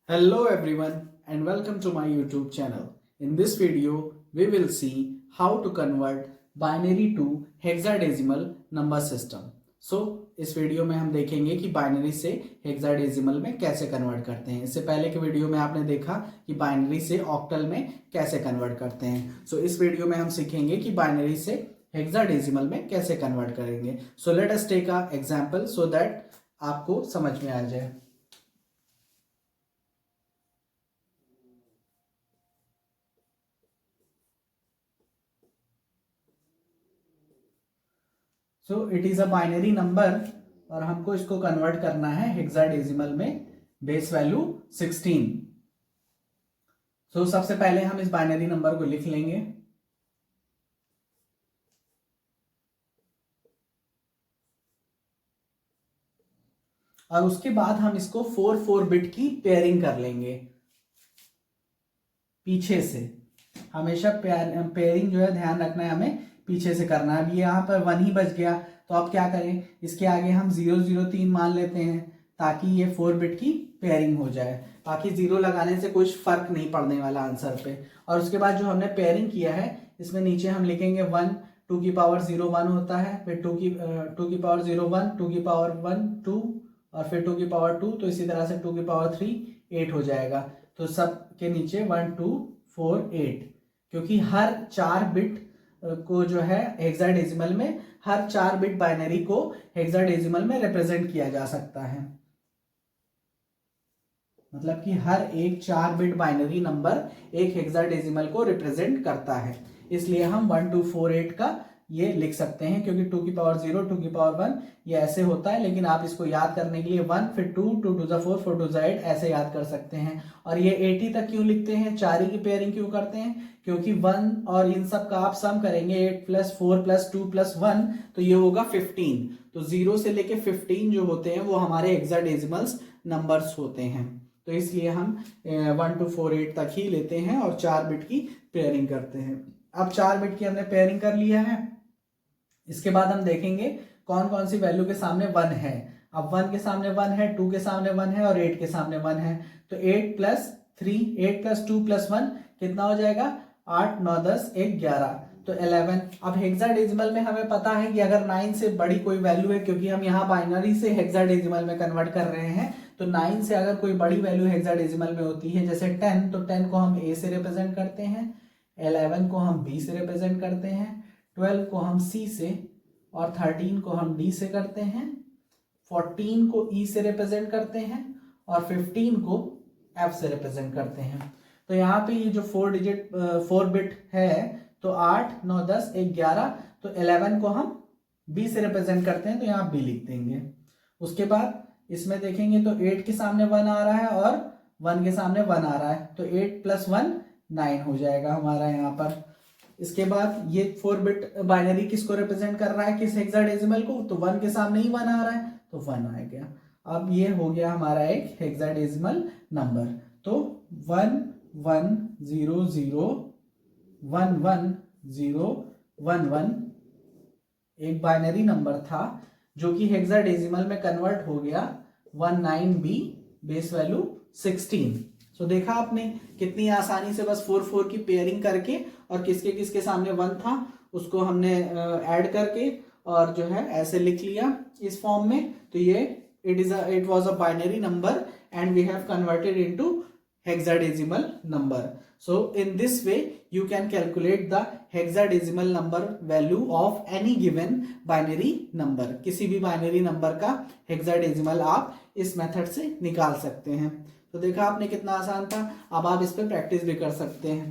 Hello everyone and welcome to my YouTube channel. In this video, we will see how to convert binary to hexadecimal number system. So इस video में हम देखेंगे कि binary से hexadecimal में कैसे convert करते हैं। इससे पहले के वीडियो में आपने देखा कि बाइनरी से ऑक्टल में कैसे कन्वर्ट करते हैं। सो इस वीडियो में हम सीखेंगे कि बाइनरी से हेक्साडेसिमल में कैसे कन्वर्ट करेंगे। So let us take a example so that आपको समझ में आ जाए। So it is a binary number और हमको इसको कन्वर्ट करना है हेक्साडेसिमल में बेस वैल्यू 16। सो सबसे पहले हम इस बाइनरी नंबर को लिख लेंगे। और उसके बाद हम इसको 4 बिट की पेयरिंग कर लेंगे। पीछे से हमेशा पेयरिंग जो है ध्यान रखना है, हमें पीछे से करना है। अभी यहाँ पर 1 ही बच गया तो आप क्या करें, इसके आगे हम 003 मान लेते हैं ताकि ये 4 बिट की पेयरिंग हो जाए। बाकी 0 लगाने से कुछ फर्क नहीं पड़ने वाला आंसर पे। और उसके बाद जो हमने पेयरिंग किया है इसमें नीचे हम लिखेंगे 1, 2 की पावर 0 1 होता है, फिर 2 की पावर 0 1, 2 की पावर 1 2 और फिर 2 की पावर 2, तो इसी तरह से 2 की पावर 3 8 हो जाएगा। तो सब के नीचे 1 2 4 8, क्योंकि हर 4 बिट को जो है हेक्साडेसिमल में हर 4 बिट बाइनरी को हेक्साडेसिमल में रिप्रेजेंट किया जा सकता है। मतलब कि हर एक 4 बिट बाइनरी नंबर एक हेक्साडेसिमल को रिप्रेजेंट करता है। इसलिए हम 1 2 4 8 का ये लिख सकते हैं, क्योंकि 2 की पावर 0 2 की पावर 1 ये ऐसे होता है। लेकिन आप इसको याद करने के लिए 1 फिर 2 2 2 4 4 2 8 ऐसे याद कर सकते हैं। और ये 80 तक क्यों लिखते हैं, 4 ही की पेयरिंग क्यों करते हैं, क्योंकि 1 और इन सब का आप सम करेंगे 8 + 4 + 2 + 1 तो ये होगा 15। तो 0 से लेके 15 जो होते हैं वो हमारे हेक्साडेसिमल्स नंबर्स होते हैं। तो इसलिए हम 1 2 4 8 तक ही लेते हैं और 4 बिट की पेयरिंग करते हैं। अब 4 बिट की हमने पेयरिंग कर लिया है। इसके बाद हम देखेंगे कौन कौन सी वैल्यू के सामने 1 है। अब 1 के सामने 1 है, 2 के सामने 1 है और 8 के सामने 1 है। तो 8 + 3 8 + 2 + 1 कितना हो जाएगा, 8 9 10 1 11 तो 11। अब हेक्साडेसिमल में हमें पता है कि अगर 9 से बड़ी कोई वैल्यू है, क्योंकि हम यहाँ बाइनरी से हेक्साडेसिमल में कन्वर्ट कर रहे हैं, तो 9 से अगर कोई बड़ी वैल्यू हेक्साडेसिमल में होती है जैसे 10, तो 10 को हम ए से रिप्रेजेंट करते हैं, 11 को हम बी से रिप्रेजेंट करते हैं, 12 को हम सी से और 13 को हम डी से करते हैं, 14 को ई से रिप्रेजेंट करते हैं और 15 को एफ से रिप्रेजेंट करते हैं। तो यहाँ पे ये जो 4 बिट है तो 8 9 10 1 11, तो 11 को हम बी से रिप्रेजेंट करते हैं तो यहाँ बी लिख देंगे। उसके बाद इसमें देखेंगे तो 8 के सामने 1 आ रहा है और 1 के सामने 1 आ रहा है, तो 8 + 1 9 हो जाएगा हमारा यहाँ पर। इसके बाद ये 4 बिट बाइनरी किसको रिप्रेजेंट कर रहा है, किस हेक्साडेसिमल को, तो 1 के सामने ही 1 आ रहा है तो 1 आ गया। अब ये हो गया हमारा एक हेक्साडेसिमल नंबर। तो 1 1 0 0 1 1 0 1 1 एक बाइनरी नंबर था जो कि हेक्साडेसिमल में कन्वर्ट हो गया 19B बेस वैल्यू 16। सो देखा आपने कितनी आसानी से बस 4 4 की पेयरिंग करके और किसके किसके सामने 1 था उसको हमने ऐड करके और जो है ऐसे लिख लिया इस फॉर्म में। तो ये it was a binary number and we have converted into hexadecimal number. So in this way you can calculate the hexadecimal number value of any given binary number. किसी भी बाइनरी नंबर का hexadecimal आप इस method से निकाल सकते हैं। तो देखा आपने कितना आसान था। अब आप इस पे प्रैक्टिस भी कर सकते हैं।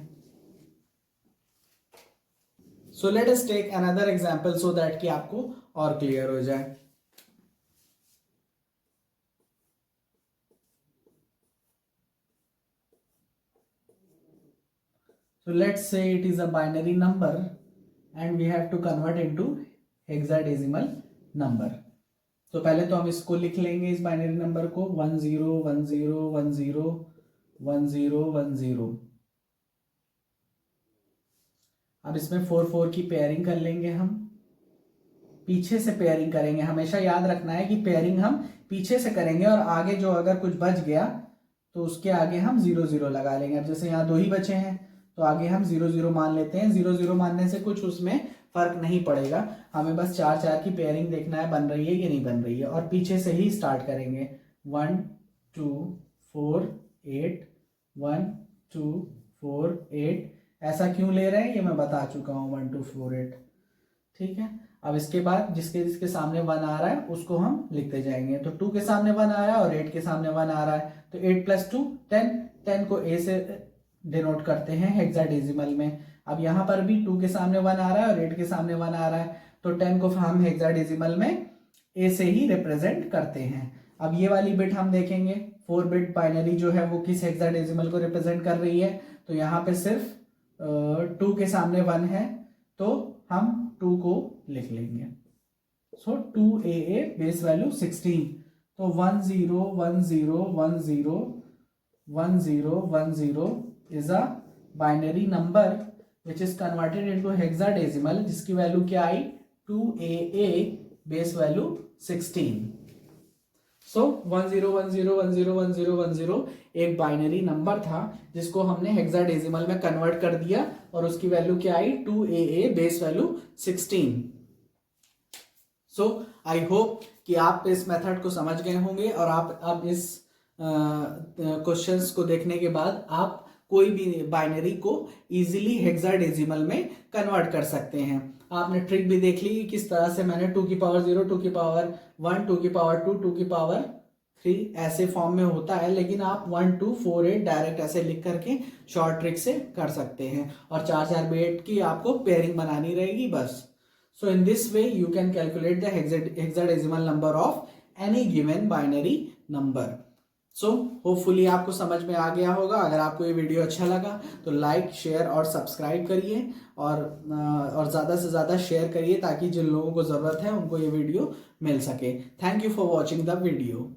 So let us take another example so that कि आपको और क्लियर हो जाए। So let's say it is a binary number and we have to convert into hexadecimal number. तो पहले तो हम इसको लिख लेंगे इस बाइनरी नंबर को 10 10 10 10 10। अब इसमें 4 4 की पेयरिंग कर लेंगे, हम पीछे से पेयरिंग करेंगे। हमेशा याद रखना है कि पेयरिंग हम पीछे से करेंगे और आगे जो अगर कुछ बच गया तो उसके आगे हम 0 0 लगा लेंगे। अब जैसे यहाँ 2 ही बचे हैं तो आगे हम 0 0 मान लेते हैं। 0 0 मानने से कुछ उसमें फर्क नहीं पड़ेगा, हमें बस 4 4 की पेयरिंग देखना है बन रही है कि नहीं बन रही है। और पीछे से ही स्टार्ट करेंगे 1 2 4 8 1 2 4 8। ऐसा क्यों ले रहे हैं ये मैं बता चुका हूँ, 1 2 4 8। ठीक है, अब इसके बाद जिसके जिसके सामने 1 आ रहा है उसको हम लिखते जाएंगे। तो 2 के सामने 1 आ रहा है और 8 के सामने 1 आ रहा है, तो 8 + 2 10। 10 को A से डिनोट करते हैं हेक्साडेसिमल में। अब यहाँ पर भी 2 के सामने 1 आ रहा है और 8 के सामने 1 आ रहा है, तो 10 को हम हेक्साडेसिमल में A से ही रिप्रेजेंट करते हैं। अब ये वाली बिट हम देखेंगे, 4 बिट बाइनरी जो है वो किस हेक्साडेसिमल को रिप्रेजेंट कर रही है। तो यहाँ पे सिर्फ 2 के सामने 1 है तो हम 2 को लिख लेंगे। सो 2AA बेस वैल्यू 16। तो 1 0 1 0 1 0 1 0 1 0 is a binary number which is converted into hexadecimal, जिसकी वैल्यू क्या आई 2AA बेस वैल्यू 16। सो 1 0 1 0 1 0 1 0 1 0 एक बाइनरी नंबर था जिसको हमने हेक्साडेसिमल में कन्वर्ट कर दिया और उसकी वैल्यू क्या आई 2AA base value 16। So I hope कि आप इस मेथड को समझ गए होंगे और आप अब इस क्वेश्चंस को देखने के बाद आप कोई भी बाइनरी को इजीली हेक्साडेसिमल में कन्वर्ट कर सकते हैं। आपने ट्रिक भी देख ली किस तरह से मैंने 2 की पावर 0 2 की पावर 1 2 की पावर 2 2 की पावर 3 ऐसे फॉर्म में होता है, लेकिन आप 1 2 4 8 डायरेक्ट ऐसे लिख करके शॉर्ट ट्रिक से कर सकते हैं और 4 4 बिट की आपको पेयरिंग बनानी रहेगी बस। So in this way you can calculate the hexadecimal number of any given binary number. So hopefully आपको समझ में आ गया होगा। अगर आपको ये वीडियो अच्छा लगा तो लाइक शेयर और सब्सक्राइब करिए और ज़्यादा से ज़्यादा शेयर करिए ताकि जिन लोगों को ज़रूरत है उनको ये वीडियो मिल सके। Thank you for watching the video.